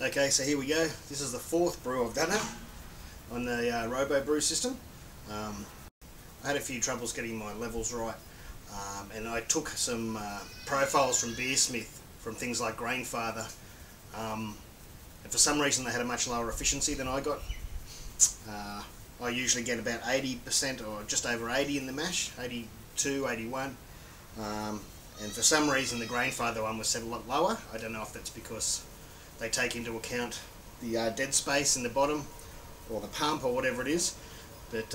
Okay, so here we go. This is the fourth brew I've done it on the ROBOBREW system. I had a few troubles getting my levels right, and I took some profiles from Beersmith from things like Grainfather, and for some reason they had a much lower efficiency than I got. I usually get about 80% or just over 80 in the mash, 82, 81. And for some reason the Grainfather one was set a lot lower. I don't know if that's because they take into account the dead space in the bottom or the pump or whatever it is. But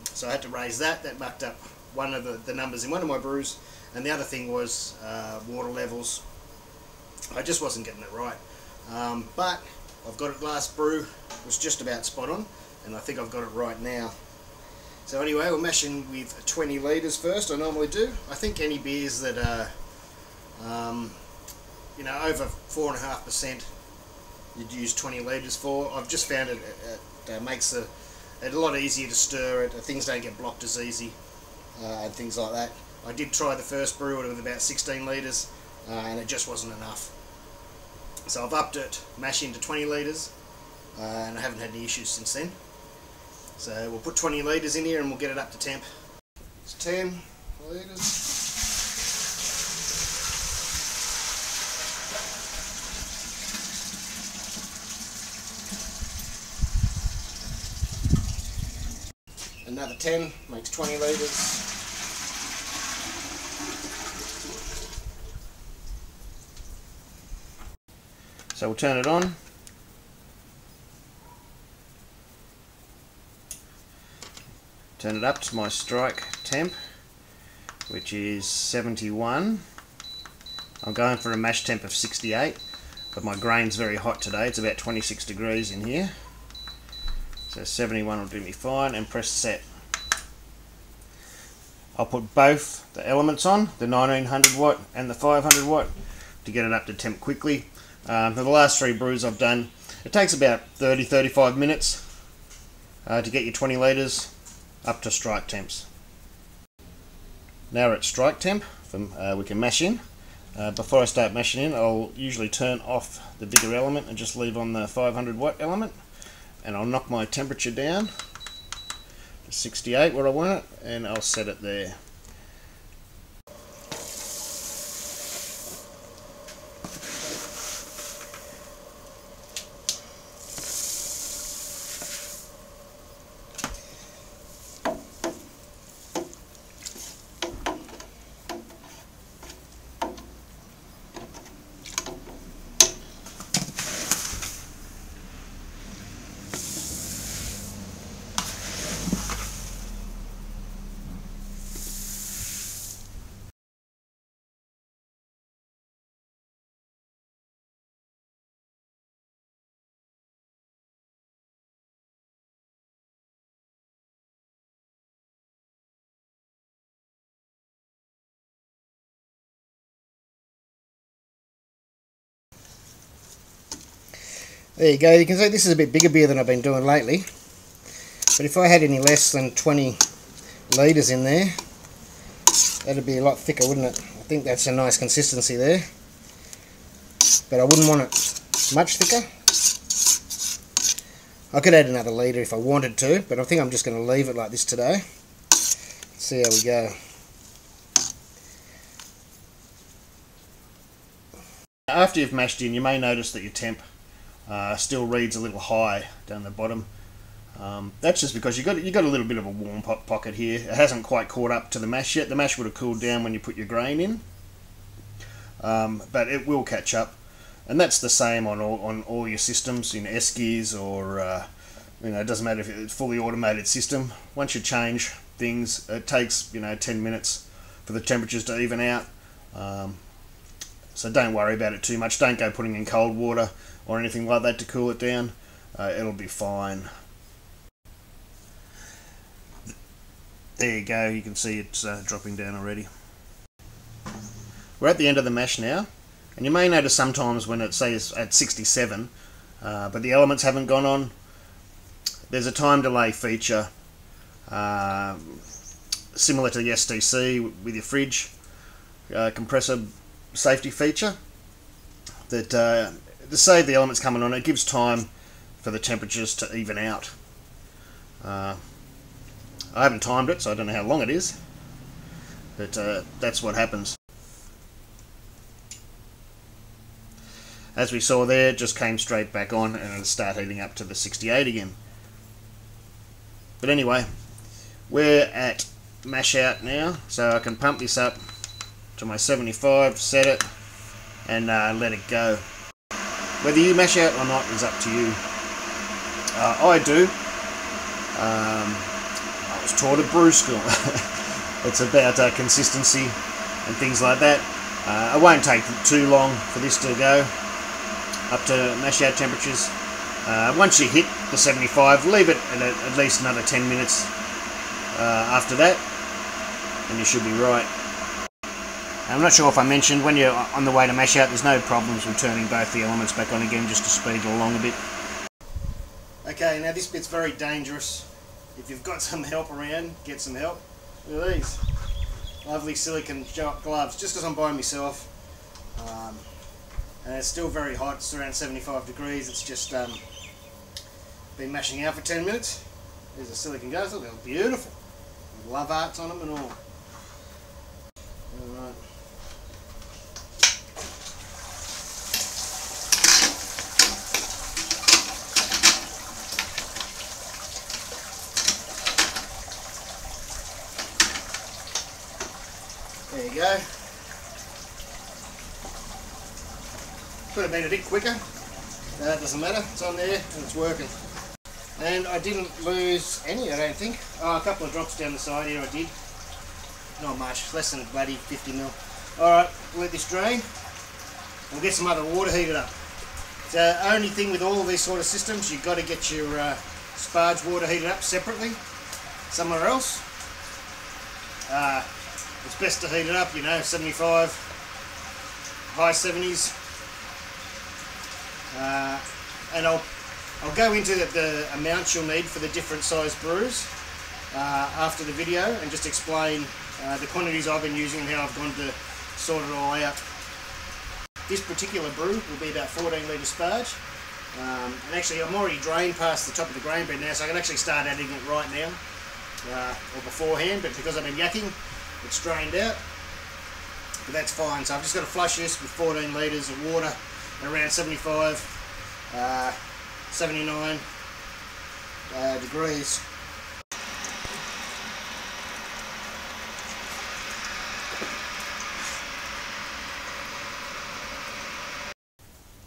so I had to raise that. That mucked up one of the numbers in one of my brews. And the other thing was water levels. I just wasn't getting it right. But I've got it. Last brew was just about spot on, and I think I've got it right now. So anyway, we're mashing with 20 litres first. I normally do. I think any beers that are you know, over 4.5% you'd use 20 litres for. I've just found it makes it a lot easier to stir it. Things don't get blocked as easy and things like that. I did try the first brew with about 16 litres and it just wasn't enough. So I've upped it, mashing to 20 litres, and I haven't had any issues since then. So we'll put 20 litres in here and we'll get it up to temp. It's 10 litres. Another 10 makes 20 litres. So we'll turn it on. Turn it up to my strike temp, which is 71. I'm going for a mash temp of 68, but my grain's very hot today. It's about 26 degrees in here. So 71 will do me fine, and press set. I'll put both the elements on, the 1900 watt and the 500 watt, to get it up to temp quickly. For the last three brews I've done, it takes about 30-35 minutes to get your 20 litres up to strike temps. Now we're at strike temp, we can mash in. Before I start mashing in, I'll usually turn off the bigger element and just leave on the 500 watt element. And I'll knock my temperature down to 68 where I want it, and I'll set it there. There you go, you can see this is a bit bigger beer than I've been doing lately. But if I had any less than 20 litres in there, that'd be a lot thicker, wouldn't it? I think that's a nice consistency there. But I wouldn't want it much thicker. I could add another litre if I wanted to, but I think I'm just going to leave it like this today. See how we go. After you've mashed in, you may notice that your temp still reads a little high down the bottom. That's just because you got a little bit of a warm pocket here. It hasn't quite caught up to the mash yet. The mash would have cooled down when you put your grain in, but it will catch up. And that's the same on all your systems, in Eskies or you know, it doesn't matter if it's a fully automated system. Once you change things, it takes 10 minutes for the temperatures to even out. So don't worry about it too much. Don't go putting in cold water or anything like that to cool it down. It'll be fine. There you go, you can see it's dropping down already. We're at the end of the mash now, and you may notice sometimes when it says at 67, but the elements haven't gone on, there's a time delay feature similar to the STC with your fridge compressor safety feature that to save the elements coming on, it gives time for the temperatures to even out. I haven't timed it, so I don't know how long it is, but that's what happens. As we saw there, it just came straight back on and it'll start heating up to the 68 again. But anyway, we're at mash out now, so I can pump this up to my 75, set it, and let it go. Whether you mash out or not is up to you. I do. I was taught at brew school. It's about consistency and things like that. It won't take too long for this to go up to mash out temperatures. Once you hit the 75, leave it at least another 10 minutes after that, and you should be right. I'm not sure if I mentioned, when you're on the way to mash out, there's no problems with turning both the elements back on again, just to speed it along a bit. Okay, now this bit's very dangerous. If you've got some help around, get some help. Look at these lovely silicone gloves, just because I'm by myself. And it's still very hot, it's around 75 degrees. It's just been mashing out for 10 minutes. There's a silicone gloves, look, they're beautiful. Love arts on them and all. Alright. There you go. Could have been a bit quicker. That doesn't matter, it's on there and it's working. And I didn't lose any, I don't think. Oh, a couple of drops down the side here I did. Not much, less than bloody 50 mil. Alright, let this drain. We'll get some other water heated up. The only thing with all of these sort of systems, you've got to get your sparge water heated up separately, somewhere else. It's best to heat it up, 75, high 70s. And I'll go into the amounts you'll need for the different size brews after the video, and just explain the quantities I've been using and how I've gone to sort it all out. This particular brew will be about 14 litre sparge, and actually I'm already drained past the top of the grain bed now, so I can actually start adding it right now, or beforehand, but because I've been yakking, it's drained out, but that's fine. So I've just got to flush this with 14 litres of water at around 75, 79 degrees.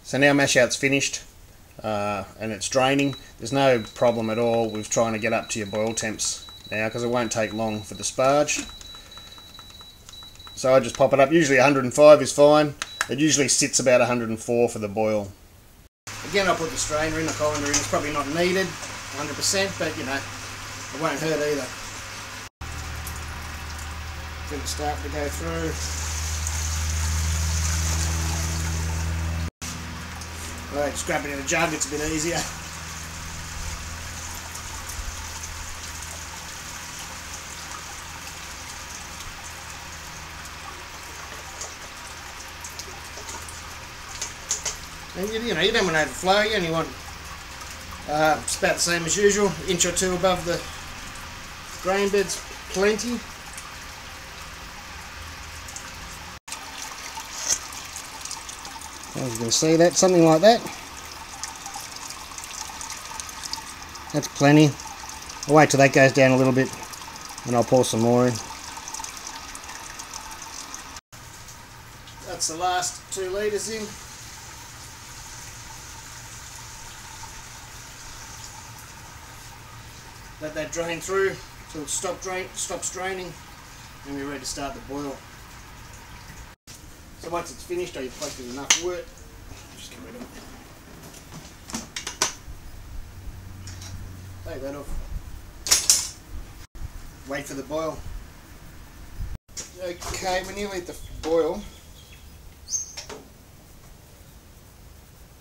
So now mash out's finished and it's draining. There's no problem at all with trying to get up to your boil temps now, because it won't take long for the sparge. So I just pop it up. Usually 105 is fine. It usually sits about 104 for the boil. Again, I'll put the strainer in, the colander in. It's probably not needed 100%, but it won't hurt either. Get it starting to go through. Right, just grab it in a jug, it's a bit easier. And you don't want to overflow, you only want it's about the same as usual, inch or two above the grain bed's plenty. As you can see, that something like that. That's plenty. I'll wait till that goes down a little bit and I'll pour some more in. That's the last 2 litres in. Let that drain through until it stops draining, and we're ready to start the boil. So once it's finished, I've collected enough wort. Just get rid of it. Take that off. Wait for the boil. Okay, we're nearly at the boil.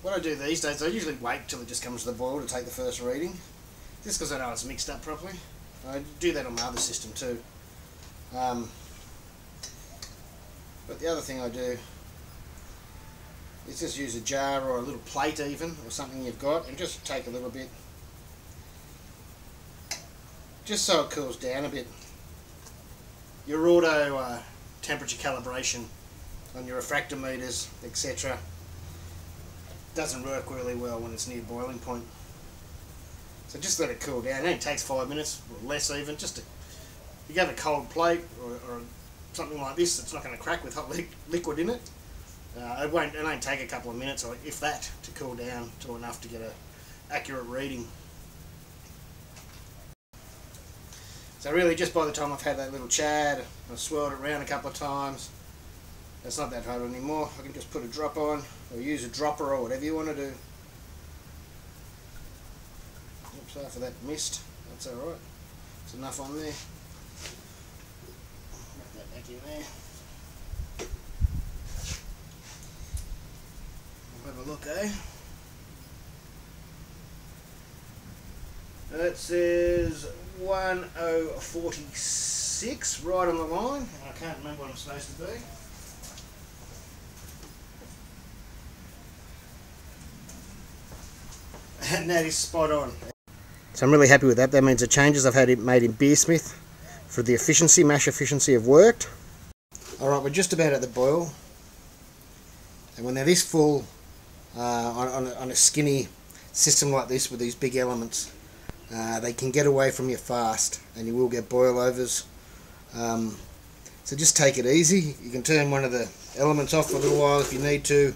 What I do these days, I usually wait till it just comes to the boil to take the first reading. Just because I know it's mixed up properly. I do that on my other system too. But the other thing I do is just use a jar or a little plate even, or something you've got, and just take a little bit, just so it cools down a bit. Your auto temperature calibration on your refractor meters, etc., doesn't work really well when it's near boiling point. So just let it cool down. It only takes 5 minutes, or less even. You have a cold plate or something like this, it's not going to crack with hot liquid in it. It won't take a couple of minutes, or if that, to cool down to enough to get an accurate reading. So really, just by the time I've had that little chat, I've swirled it around a couple of times, it's not that hard anymore. I can just put a drop on, or use a dropper, or whatever you want to do. Oops, after that mist, that's alright. There's enough on there. Wrap that back in there. We'll have a look, eh? It says 1046 right on the line. I can't remember what I'm supposed to be. And that is spot on. So I'm really happy with that. That means the changes I've had it made in Beersmith for the efficiency, mash efficiency, have worked. Alright, we're just about at the boil. And when they're this full, on a skinny system like this with these big elements, they can get away from you fast and you will get boil overs. So just take it easy. You can turn one of the elements off for a little while if you need to.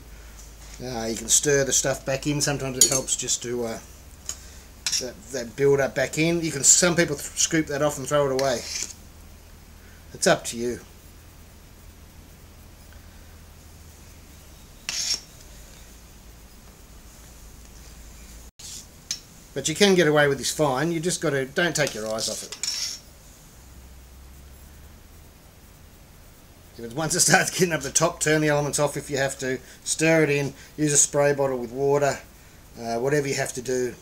You can stir the stuff back in. Sometimes it helps just to that build up back in. Some people scoop that off and throw it away. It's up to you. But you can get away with this fine. You just got to, don't take your eyes off it. Once it starts getting up the top, turn the elements off if you have to. Stir it in. Use a spray bottle with water. Whatever you have to do.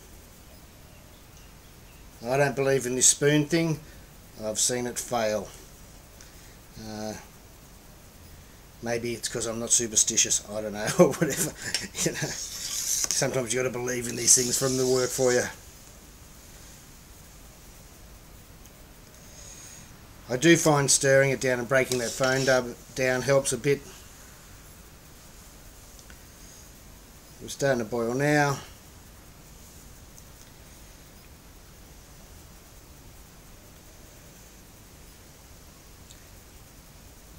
I don't believe in this spoon thing. I've seen it fail. Maybe it's because I'm not superstitious. I don't know, or whatever. You know, sometimes you got to believe in these things for them to work for you. I do find stirring it down and breaking that foam down helps a bit. We're starting to boil now.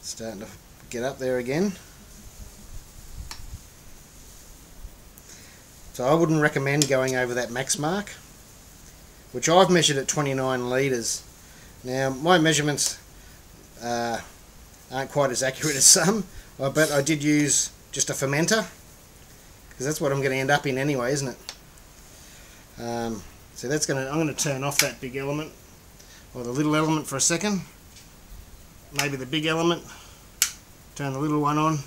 Starting to get up there again. So I wouldn't recommend going over that max mark, which I've measured at 29 litres. Now my measurements aren't quite as accurate as some, but I did use just a fermenter, because that's what I'm going to end up in anyway, isn't it? So that's I'm going to turn off that big element, or the little element, for a second. Maybe the big element. Turn the little one on.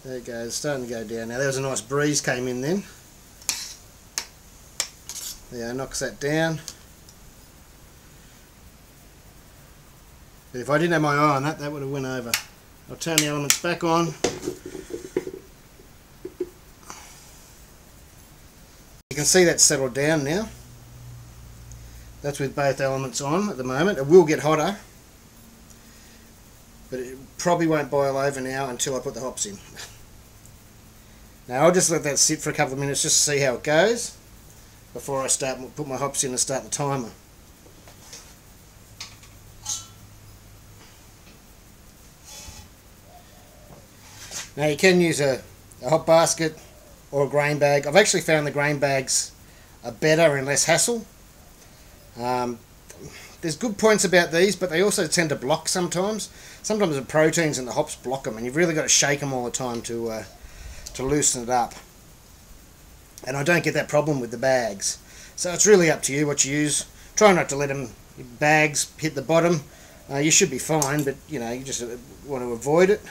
There it goes, starting to go down. Now there was a nice breeze came in then. There, knocks that down. But if I didn't have my eye on that, that would have went over. I'll turn the elements back on. You can see that's settled down now. That's with both elements on at the moment. It will get hotter, but it probably won't boil over now until I put the hops in. Now I'll just let that sit for a couple of minutes just to see how it goes before I put my hops in and start the timer. Now you can use a hop basket or a grain bag. I've actually found the grain bags are better and less hassle. There's good points about these, but they also tend to block sometimes. Sometimes the proteins and the hops block them, and you've really got to shake them all the time to loosen it up. And I don't get that problem with the bags. So it's really up to you what you use. Try not to let them bags hit the bottom. You should be fine, but you know, you just want to avoid it.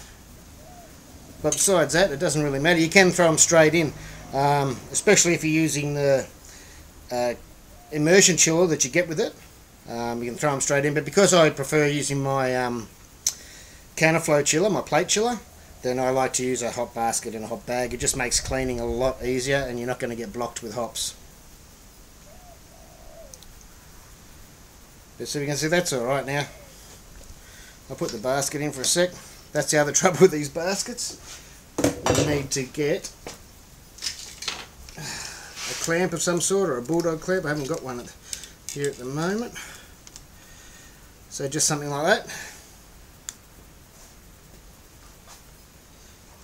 But besides that, it doesn't really matter. You can throw them straight in, especially if you're using the immersion chiller that you get with it. You can throw them straight in, but because I prefer using my counterflow chiller, my plate chiller, then I like to use a hop basket and a hop bag. It just makes cleaning a lot easier and you're not going to get blocked with hops. But so you can see that's alright now. I'll put the basket in for a sec. That's the other trouble with these baskets. You need to get a clamp of some sort, or a bulldog clamp. I haven't got one here at the moment. So just something like that.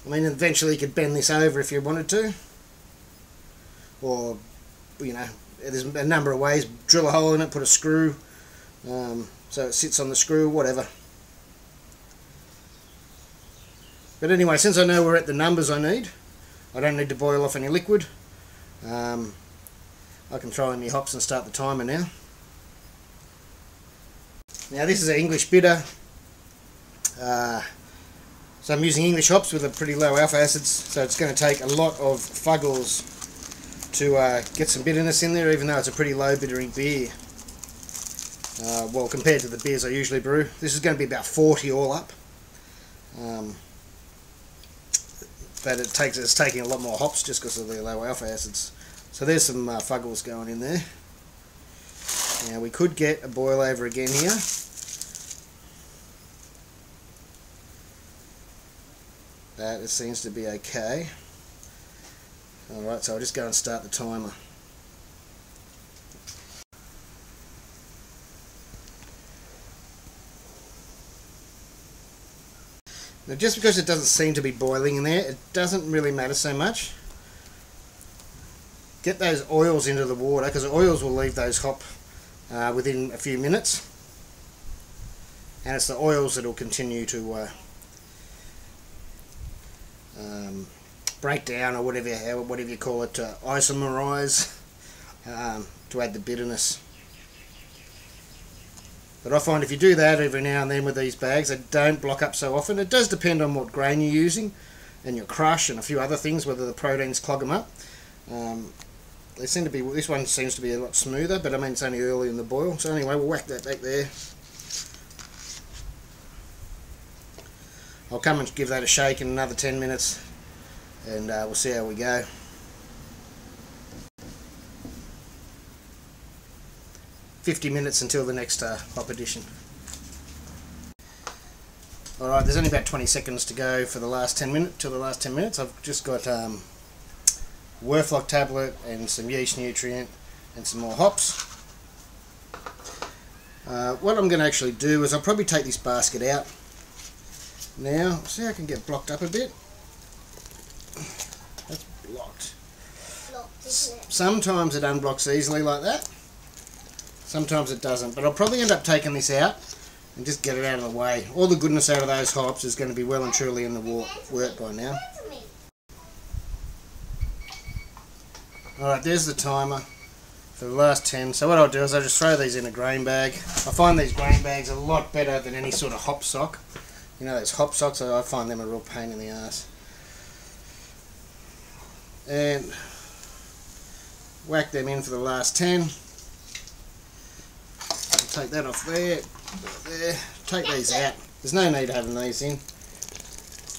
I mean, eventually you could bend this over if you wanted to. Or, you know, there's a number of ways. Drill a hole in it, put a screw, so it sits on the screw, whatever. But anyway, since I know we're at the numbers I need, I don't need to boil off any liquid. I can throw in my hops and start the timer now. Now this is an English bitter, so I'm using English hops with a pretty low alpha acids, so it's going to take a lot of fuggles to get some bitterness in there, even though it's a pretty low bittering beer. Well, compared to the beers I usually brew, this is going to be about 40 all up. But it's taking a lot more hops just because of the low alpha acids. So there's some fuggles going in there. Now we could get a boil over again here. But it seems to be okay. Alright, so I'll just go and start the timer. Now just because it doesn't seem to be boiling in there, it doesn't really matter so much. Get those oils into the water, because the oils will leave those hop within a few minutes. And it's the oils that will continue to break down, or whatever you call it, isomerize, to add the bitterness. But I find if you do that every now and then with these bags, they don't block up so often. It does depend on what grain you're using and your crush and a few other things, whether the proteins clog them up. They seem to be. This one seems to be a lot smoother, but I mean it's only early in the boil. So anyway, we'll whack that back there. I'll come and give that a shake in another 10 minutes, and we'll see how we go. $50 minutes until the next hop addition. Alright, there's only about 20 seconds to go for the last 10 minutes. I've just got Werflock tablet and some yeast nutrient and some more hops. What I'm going to actually do is I'll probably take this basket out now. See, I can get blocked up a bit. That's blocked. Sometimes it unblocks easily like that. Sometimes it doesn't, but I'll probably end up taking this out and just get it out of the way. All the goodness out of those hops is going to be well and truly in the wort by now. Alright, there's the timer for the last 10. So what I'll do is I'll just throw these in a grain bag. I find these grain bags a lot better than any sort of hop sock. You know, those hop socks, I find them a real pain in the ass. And whack them in for the last 10. Take that off there, take these out. There's no need having these in.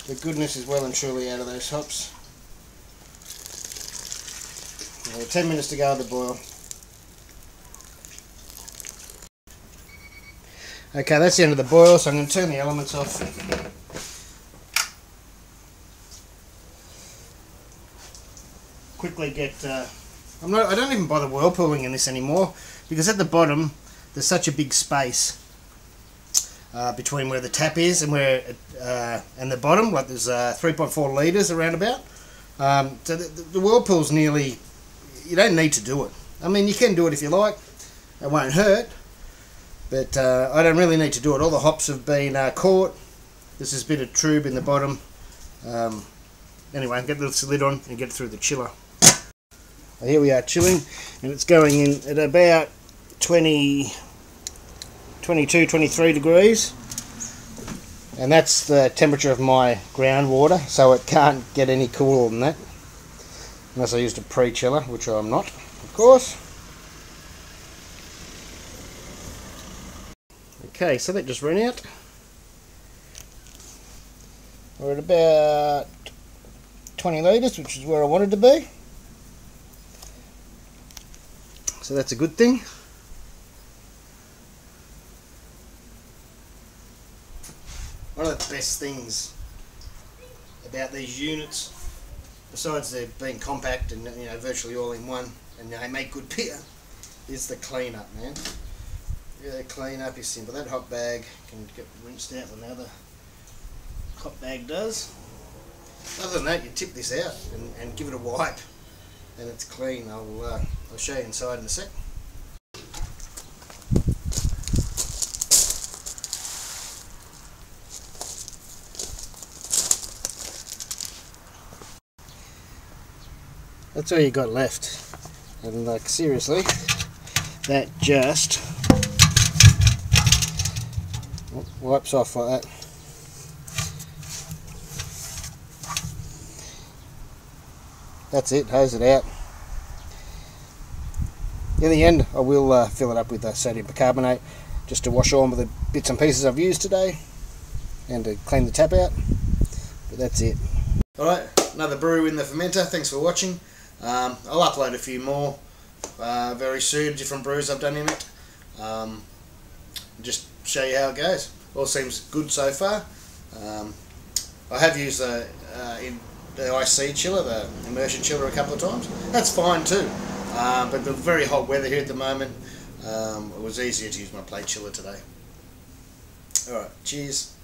The goodness is well and truly out of those hops. 10 minutes to go with the boil. Okay, that's the end of the boil, so I'm going to turn the elements off. Quickly get... I don't even bother whirlpooling in this anymore, because at the bottom there's such a big space between where the tap is and where and the bottom. Like there's 3.4 litres around about. So the whirlpool's nearly. You don't need to do it. I mean, you can do it if you like. It won't hurt. But I don't really need to do it. All the hops have been caught. There's this bit of tube in the bottom. Anyway, get the lid on and get it through the chiller. Here we are chilling, and it's going in at about 22, 23 degrees, and that's the temperature of my groundwater, so it can't get any cooler than that unless I used a pre-chiller, which I'm not, of course. Okay, so that just ran out. We're at about 20 litres, which is where I wanted to be. So that's a good thing. One of the best things about these units, besides them being compact and virtually all in one, and they make good beer, is the cleanup, man. Yeah, the cleanup is simple. That hot bag can get rinsed out when the other hot bag does. Other than that, you tip this out and give it a wipe, and it's clean. I'll show you inside in a sec. That's all you got left, and like seriously, that just wipes off like that. That's it, hose it out. In the end, I will fill it up with sodium bicarbonate just to wash all of the bits and pieces I've used today and to clean the tap out, but that's it. Alright, another brew in the fermenter. Thanks for watching. I'll upload a few more very soon, different brews I've done in it. Just show you how it goes. All seems good so far. I have used the IC chiller, the immersion chiller, a couple of times. That's fine too. But the very hot weather here at the moment, it was easier to use my plate chiller today. Alright, cheers.